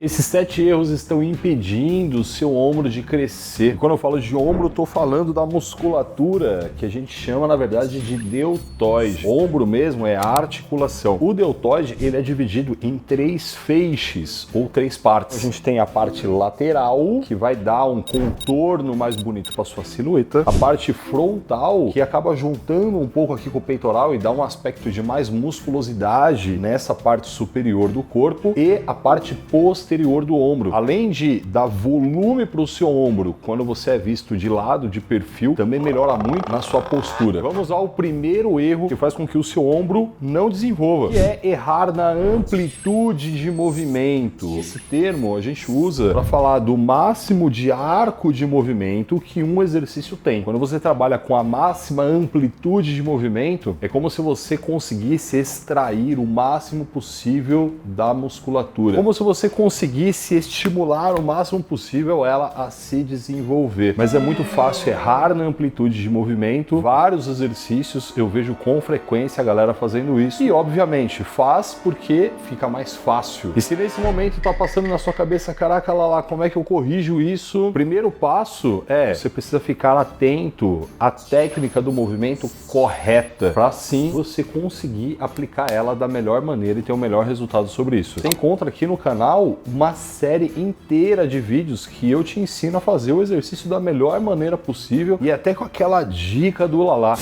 Esses 7 erros estão impedindo o seu ombro de crescer. E quando eu falo de ombro, eu tô falando da musculatura que a gente chama, na verdade, de deltoide. O ombro mesmo é a articulação. O deltoide, ele é dividido em 3 feixes, ou 3 partes. A gente tem a parte lateral, que vai dar um contorno mais bonito para sua silhueta. A parte frontal, que acaba juntando um pouco aqui com o peitoral e dá um aspecto de mais musculosidade nessa parte superior do corpo. E a parte posterior do ombro. Além de dar volume para o seu ombro, quando você é visto de lado, de perfil, também melhora muito na sua postura. Vamos ao primeiro erro que faz com que o seu ombro não desenvolva, que é errar na amplitude de movimento. Esse termo a gente usa para falar do máximo de arco de movimento que um exercício tem. Quando você trabalha com a máxima amplitude de movimento, é como se você conseguisse extrair o máximo possível da musculatura. Como se você conseguisse estimular o máximo possível ela a se desenvolver. Mas é muito fácil errar na amplitude de movimento. Vários exercícios eu vejo com frequência a galera fazendo isso. E obviamente faz porque fica mais fácil. E se nesse momento tá passando na sua cabeça, caraca, lá, como é que eu corrijo isso? O primeiro passo é, você precisa ficar atento à técnica do movimento correta, para assim você conseguir aplicar ela da melhor maneira e ter o melhor resultado sobre isso. Você encontra aqui no canal uma série inteira de vídeos que eu te ensino a fazer o exercício da melhor maneira possível e até com aquela dica do Lalá.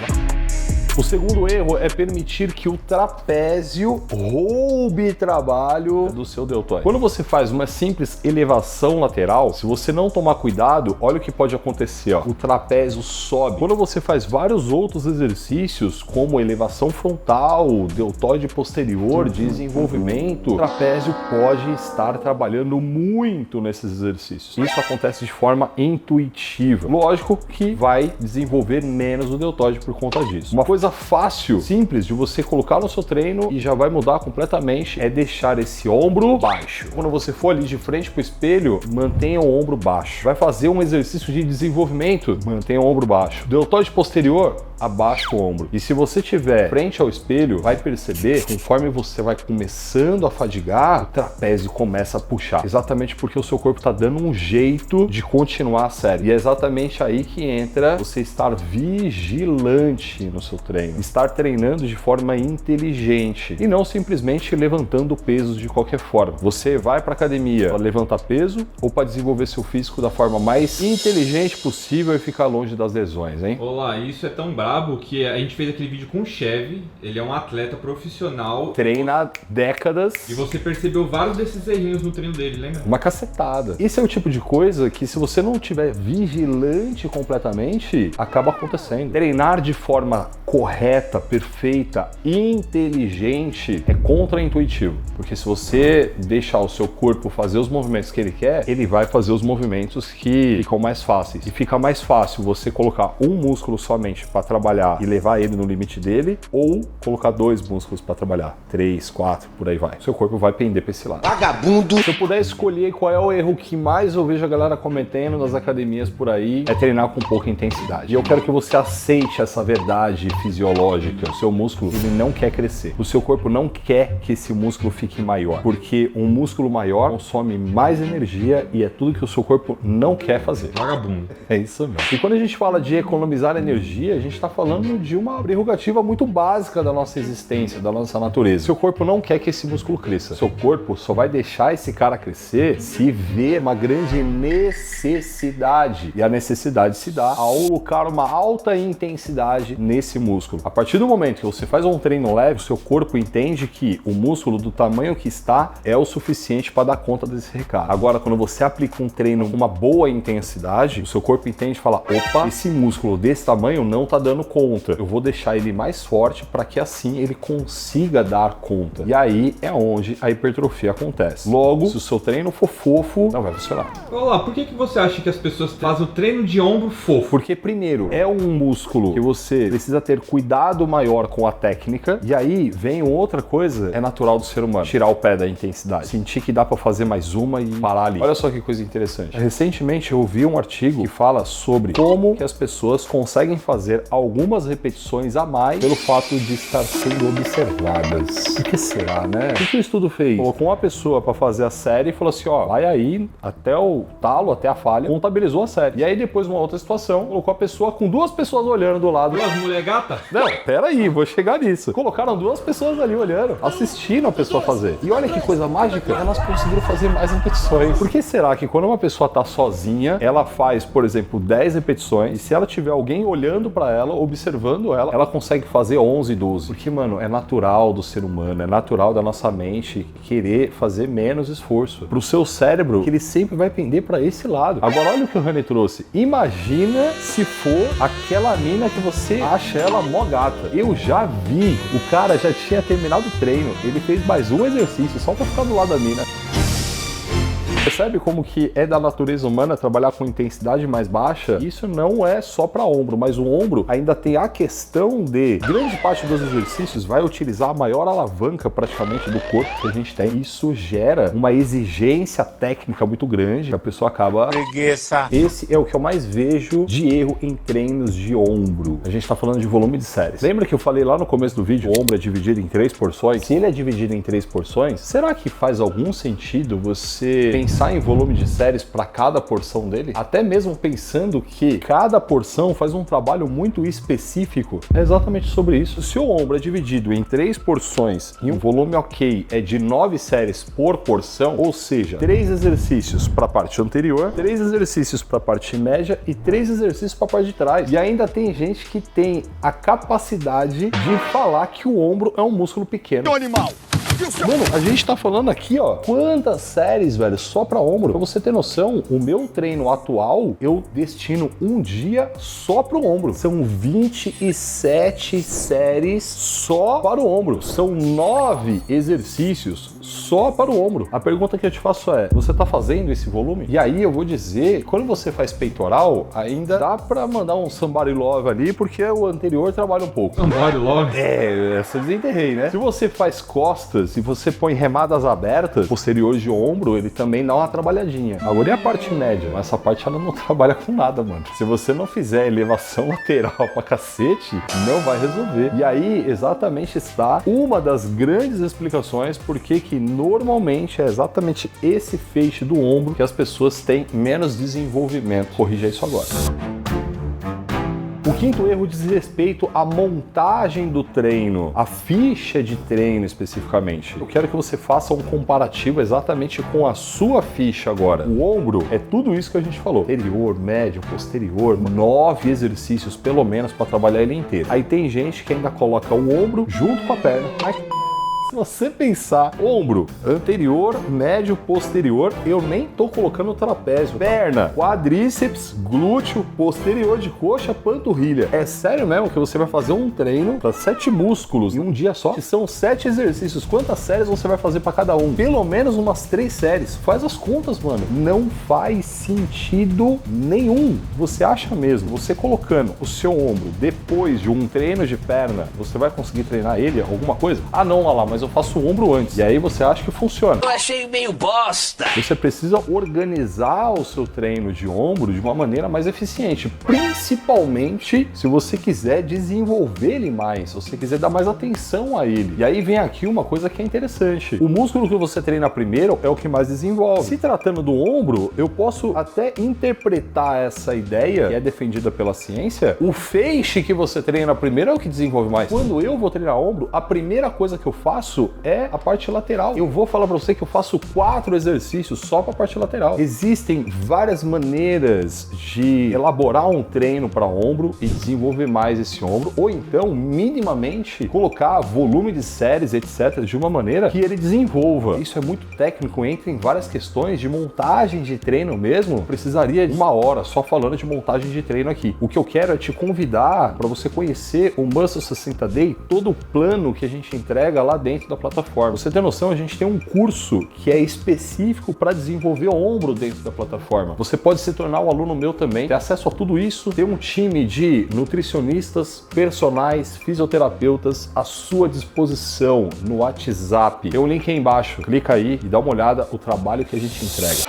O segundo erro é permitir que o trapézio roube trabalho do seu deltoide. Quando você faz uma simples elevação lateral, se você não tomar cuidado, olha o que pode acontecer, ó. O trapézio sobe. Quando você faz vários outros exercícios, como elevação frontal, deltoide posterior, desenvolvimento, o trapézio pode estar trabalhando muito nesses exercícios. Isso acontece de forma intuitiva. Lógico que vai desenvolver menos o deltoide por conta disso. Uma coisa fácil, simples de você colocar no seu treino e já vai mudar completamente é deixar esse ombro baixo. Quando você for ali de frente pro espelho, mantenha o ombro baixo. Vai fazer um exercício de desenvolvimento, mantenha o ombro baixo. Deltoide posterior, abaixa o ombro. E se você estiver frente ao espelho, vai perceber, conforme você vai começando a fadigar, o trapézio começa a puxar. Exatamente porque o seu corpo está dando um jeito de continuar a série. E é exatamente aí que entra você estar vigilante no seu treino. Estar treinando de forma inteligente e não simplesmente levantando pesos de qualquer forma. Você vai para academia para levantar peso ou para desenvolver seu físico da forma mais inteligente possível e ficar longe das lesões, hein? Olá, isso é tão brabo que a gente fez aquele vídeo com o Chevy. Ele é um atleta profissional. Treina há décadas. E você percebeu vários desses errinhos no treino dele, lembra? Uma cacetada. Esse é o tipo de coisa que, se você não tiver vigilante completamente, acaba acontecendo. Treinar de forma correta, perfeita, inteligente é contraintuitivo. Porque se você deixar o seu corpo fazer os movimentos que ele quer, ele vai fazer os movimentos que ficam mais fáceis. E fica mais fácil você colocar um músculo somente para trabalhar e levar ele no limite dele, ou colocar 2 músculos para trabalhar, 3, 4, por aí vai. O seu corpo vai pender para esse lado. Vagabundo! Se eu puder escolher qual é o erro que mais eu vejo a galera cometendo nas academias por aí, é treinar com pouca intensidade. E eu quero que você aceite essa verdade fisiológica. O seu músculo, ele não quer crescer. O seu corpo não quer que esse músculo fique maior, porque um músculo maior consome mais energia e é tudo que o seu corpo não quer fazer. Vagabundo. É isso mesmo. E quando a gente fala de economizar energia, a gente está falando de uma prerrogativa muito básica da nossa existência, da nossa natureza. Seu corpo não quer que esse músculo cresça. Seu corpo só vai deixar esse cara crescer se ver uma grande necessidade. E a necessidade se dá ao colocar uma alta intensidade nesse músculo. A partir do momento que você faz um treino leve, o seu corpo entende que o músculo do tamanho que está é o suficiente para dar conta desse recado. Agora, quando você aplica um treino com uma boa intensidade, o seu corpo entende e fala: opa, esse músculo desse tamanho não está dando conta. Eu vou deixar ele mais forte para que assim ele consiga dar conta. E aí é onde a hipertrofia acontece. Logo, se o seu treino for fofo, não vai funcionar. Olá, por que você acha que as pessoas fazem o treino de ombro fofo? Porque, primeiro, é um músculo que você precisa ter cuidado maior com a técnica. E aí vem outra coisa, é natural do ser humano: tirar o pé da intensidade. Sentir que dá para fazer mais uma e parar ali. Olha só que coisa interessante. Recentemente eu vi um artigo que fala sobre como que as pessoas conseguem fazer algumas repetições a mais pelo fato de estar sendo observadas. O que será, né? O que o estudo fez? Colocou uma pessoa para fazer a série e falou assim, ó, vai aí até o talo, até a falha, contabilizou a série. E aí depois, numa outra situação, colocou a pessoa com duas pessoas olhando do lado. Duas mulher gata? Não, pera aí, vou chegar nisso. Colocaram duas pessoas ali olhando, assistindo a pessoa fazer. E olha que coisa mágica, elas conseguiram fazer mais repetições. Por que será que quando uma pessoa tá sozinha, ela faz, por exemplo, 10 repetições, e se ela tiver alguém olhando pra ela, observando ela, ela consegue fazer 11, 12? Porque, mano, é natural do ser humano, é natural da nossa mente querer fazer menos esforço. Pro seu cérebro, que ele sempre vai pender pra esse lado. Agora, olha o que o Rani trouxe. Imagina se for aquela mina que você acha ela mó gata. Eu já vi, o cara já tinha terminado o treino, ele fez mais um exercício só pra ficar do lado da mina. Percebe como que é da natureza humana trabalhar com intensidade mais baixa? Isso não é só para ombro, mas o ombro ainda tem a questão de grande parte dos exercícios vai utilizar a maior alavanca praticamente do corpo que a gente tem. Isso gera uma exigência técnica muito grande, que a pessoa acaba... Preguiça. Esse é o que eu mais vejo de erro em treinos de ombro. A gente tá falando de volume de séries. Lembra que eu falei lá no começo do vídeo, o ombro é dividido em 3 porções? Se ele é dividido em 3 porções, será que faz algum sentido você pensar em volume de séries para cada porção dele? Até mesmo pensando que cada porção faz um trabalho muito específico. É exatamente sobre isso. Se o ombro é dividido em 3 porções e um volume ok é de 9 séries por porção, ou seja, 3 exercícios para a parte anterior, 3 exercícios para a parte média e 3 exercícios para a parte de trás. E ainda tem gente que tem a capacidade de falar que o ombro é um músculo pequeno. Animal! Mano, a gente tá falando aqui, ó, quantas séries, velho, só pra ombro. Pra você ter noção, o meu treino atual, eu destino um dia só pro ombro. São 27 séries só para o ombro. São 9 exercícios só para o ombro. A pergunta que eu te faço é, você tá fazendo esse volume? E aí eu vou dizer, quando você faz peitoral, ainda dá pra mandar um somebody love ali, porque o anterior trabalha um pouco. Somebody love? É, essa eu desenterrei, né? Se você faz costas, se você põe remadas abertas, posterior de ombro, ele também dá uma trabalhadinha. Agora e a parte média? Mas essa parte ela não trabalha com nada, mano. Se você não fizer elevação lateral pra cacete, não vai resolver. E aí, exatamente está uma das grandes explicações por que normalmente é exatamente esse feixe do ombro que as pessoas têm menos desenvolvimento. Corrija isso agora. O quinto erro diz respeito à montagem do treino, a ficha de treino especificamente. Eu quero que você faça um comparativo exatamente com a sua ficha agora. O ombro é tudo isso que a gente falou. Anterior, médio, posterior, 9 exercícios pelo menos para trabalhar ele inteiro. Aí tem gente que ainda coloca o ombro junto com a perna. Se você pensar ombro, anterior, médio, posterior, eu nem tô colocando o trapézio. Perna, quadríceps, glúteo, posterior de coxa, panturrilha. É sério mesmo que você vai fazer um treino para 7 músculos em um dia só? Que são 7 exercícios. Quantas séries você vai fazer para cada um? Pelo menos umas 3 séries. Faz as contas, mano. Não faz sentido nenhum. Você acha mesmo, você colocando o seu ombro depois de um treino de perna, você vai conseguir treinar ele alguma coisa? Ah não, olha lá, mas eu faço o ombro antes. E aí você acha que funciona. Eu achei meio bosta. Você precisa organizar o seu treino de ombro de uma maneira mais eficiente. Principalmente se você quiser desenvolver ele mais, se você quiser dar mais atenção a ele. E aí vem aqui uma coisa que é interessante. O músculo que você treina primeiro é o que mais desenvolve. Se tratando do ombro, eu posso até interpretar essa ideia, que é defendida pela ciência. O feixe que você treina primeiro é o que desenvolve mais. Quando eu vou treinar ombro, a primeira coisa que eu faço é a parte lateral. Eu vou falar pra você que eu faço 4 exercícios só pra parte lateral. Existem várias maneiras de elaborar um treino para ombro e desenvolver mais esse ombro, ou então, minimamente, colocar volume de séries, etc., de uma maneira que ele desenvolva. Isso é muito técnico, entra em várias questões de montagem de treino mesmo. Precisaria de 1 hora só falando de montagem de treino aqui. O que eu quero é te convidar para você conhecer o Muscle 60 Day, todo o plano que a gente entrega lá dentro da plataforma. Você tem noção, a gente tem um curso que é específico para desenvolver o ombro dentro da plataforma. Você pode se tornar um aluno meu também, ter acesso a tudo isso, ter um time de nutricionistas, personais, fisioterapeutas à sua disposição no WhatsApp. Tem um link aí embaixo, clica aí e dá uma olhada no trabalho que a gente entrega.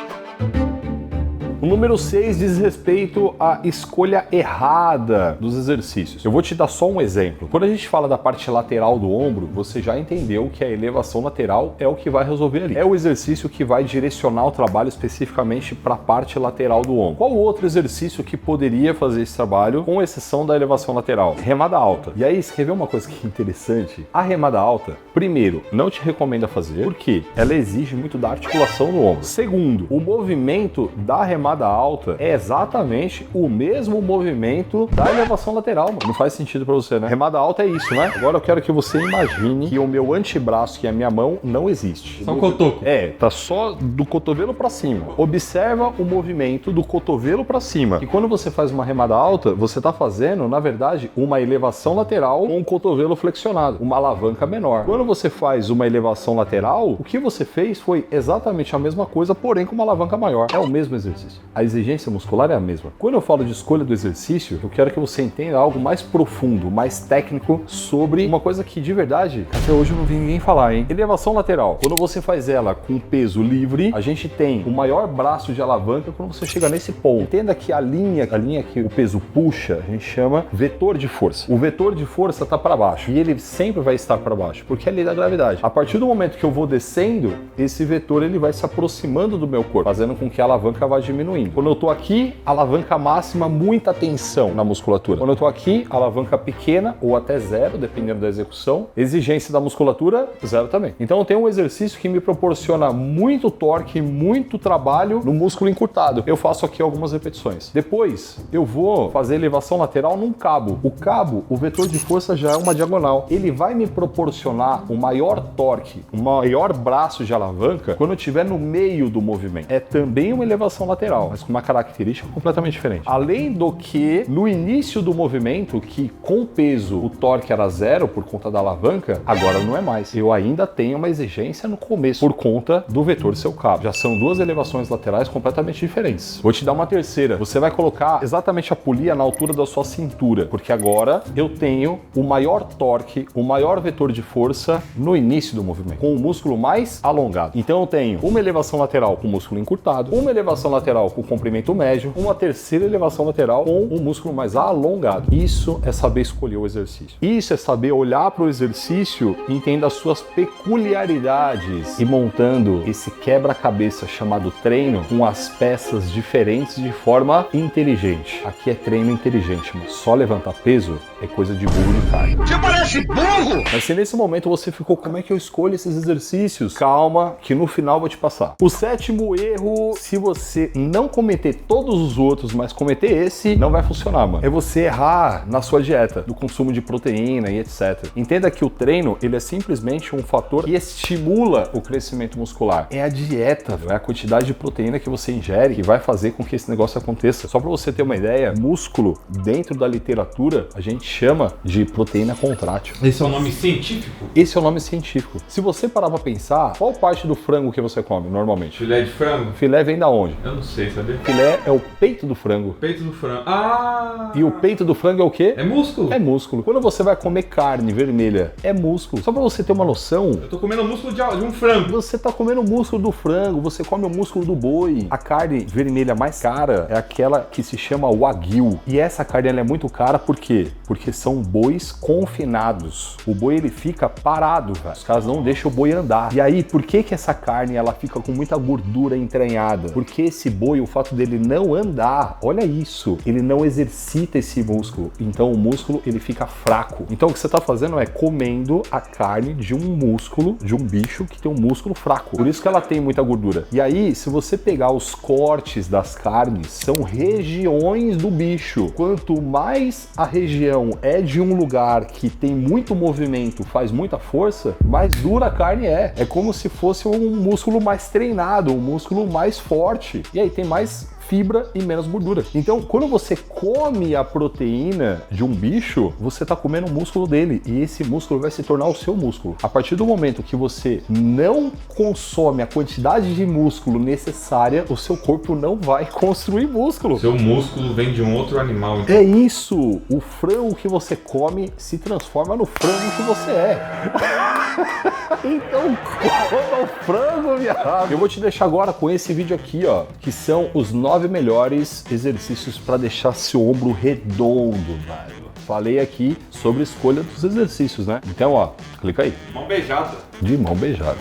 O número 6 diz respeito à escolha errada dos exercícios. Eu vou te dar só um exemplo. Quando a gente fala da parte lateral do ombro, você já entendeu que a elevação lateral é o que vai resolver ali. É o exercício que vai direcionar o trabalho especificamente para a parte lateral do ombro. Qual outro exercício que poderia fazer esse trabalho, com exceção da elevação lateral? Remada alta. E aí, escreveu uma coisa que é interessante. A remada alta, primeiro, não te recomenda fazer, porque ela exige muito da articulação do ombro. Segundo, o movimento da remada alta é exatamente o mesmo movimento da elevação lateral, mano. Não faz sentido pra você, né? Remada alta é isso, né? Agora eu quero que você imagine que o meu antebraço, que é a minha mão, não existe. Só um cotoco. É, tá só do cotovelo pra cima. Observa o movimento do cotovelo pra cima. E quando você faz uma remada alta, você tá fazendo, na verdade, uma elevação lateral com o cotovelo flexionado, uma alavanca menor. Quando você faz uma elevação lateral, o que você fez foi exatamente a mesma coisa, porém com uma alavanca maior. É o mesmo exercício. A exigência muscular é a mesma. Quando eu falo de escolha do exercício, eu quero que você entenda algo mais profundo, mais técnico sobre uma coisa que de verdade, até hoje eu não vi ninguém falar, hein? Elevação lateral. Quando você faz ela com peso livre, a gente tem o maior braço de alavanca quando você chega nesse ponto. Entenda que a linha que o peso puxa, a gente chama vetor de força. O vetor de força está para baixo e ele sempre vai estar para baixo, porque é a lei da gravidade. A partir do momento que eu vou descendo, esse vetor ele vai se aproximando do meu corpo, fazendo com que a alavanca vá diminuindo. Quando eu tô aqui, alavanca máxima, muita tensão na musculatura. Quando eu tô aqui, alavanca pequena ou até zero, dependendo da execução. Exigência da musculatura, zero também. Então eu tenho um exercício que me proporciona muito torque, muito trabalho no músculo encurtado. Eu faço aqui algumas repetições. Depois, eu vou fazer elevação lateral num cabo. O cabo, o vetor de força já é uma diagonal. Ele vai me proporcionar o maior torque, o maior braço de alavanca quando eu estiver no meio do movimento. É também uma elevação lateral, mas com uma característica completamente diferente. Além do que, no início do movimento, que com peso o torque era zero por conta da alavanca, agora não é mais. Eu ainda tenho uma exigência no começo por conta do vetor do seu cabo. Já são duas elevações laterais completamente diferentes. Vou te dar uma terceira. Você vai colocar exatamente a polia na altura da sua cintura, porque agora eu tenho o maior torque, o maior vetor de força no início do movimento, com o músculo mais alongado. Então eu tenho uma elevação lateral com o músculo encurtado, uma elevação lateral com comprimento médio, uma terceira elevação lateral com o músculo mais alongado. Isso é saber escolher o exercício. Isso é saber olhar para o exercício e entender as suas peculiaridades e montando esse quebra-cabeça chamado treino com as peças diferentes de forma inteligente. Aqui é treino inteligente, mas só levantar peso é coisa de burro de carne. Você parece burro! Mas se nesse momento você ficou, como é que eu escolho esses exercícios? Calma, que no final eu vou te passar. O sétimo erro, se você não cometer todos os outros, mas cometer esse, não vai funcionar, mano. É você errar na sua dieta, do consumo de proteína e etc. Entenda que o treino, ele é simplesmente um fator que estimula o crescimento muscular. É a dieta, velho. É a quantidade de proteína que você ingere que vai fazer com que esse negócio aconteça. Só pra você ter uma ideia, músculo, dentro da literatura, a gente chama de proteína contrátil. Esse é o nome científico? Esse é o nome científico. Se você parar pra pensar, qual parte do frango que você come normalmente? Filé de frango? Filé vem da onde? Eu não sei, sabia? Filé é o peito do frango. Peito do frango. Ah! E o peito do frango é o quê? É músculo? É músculo. Quando você vai comer carne vermelha, é músculo. Só pra você ter uma noção, Eu tô comendo músculo de um frango. você tá comendo o músculo do frango, você come o músculo do boi. A carne vermelha mais cara é aquela que se chama Wagyu. E essa carne ela é muito cara por quê? Porque são bois confinados. O boi ele fica parado, velho. Os caras não deixam o boi andar. E aí, por que que essa carne ela fica com muita gordura entranhada? Porque esse boi, o fato dele não andar, olha isso, ele não exercita esse músculo. Então o músculo ele fica fraco. Então o que você tá fazendo é comendo a carne de um músculo, de um bicho que tem um músculo fraco. Por isso que ela tem muita gordura. E aí, se você pegar os cortes das carnes, são regiões do bicho. Quanto mais a região é de um lugar que tem muito movimento, faz muita força, mais dura a carne é. É como se fosse um músculo mais treinado, um músculo mais forte. E aí tem mais fibra e menos gordura. Então, quando você come a proteína de um bicho, você está comendo o músculo dele e esse músculo vai se tornar o seu músculo. A partir do momento que você não consome a quantidade de músculo necessária, o seu corpo não vai construir músculo. Seu músculo vem de um outro animal. É isso! O frango frango que você come se transforma no frango que você é. Então coma o frango, viado. Eu vou te deixar agora com esse vídeo aqui, ó, que são os 9 melhores exercícios para deixar seu ombro redondo, velho. Falei aqui sobre a escolha dos exercícios, né? Então, ó, clica aí. Mão beijada. De mão beijada.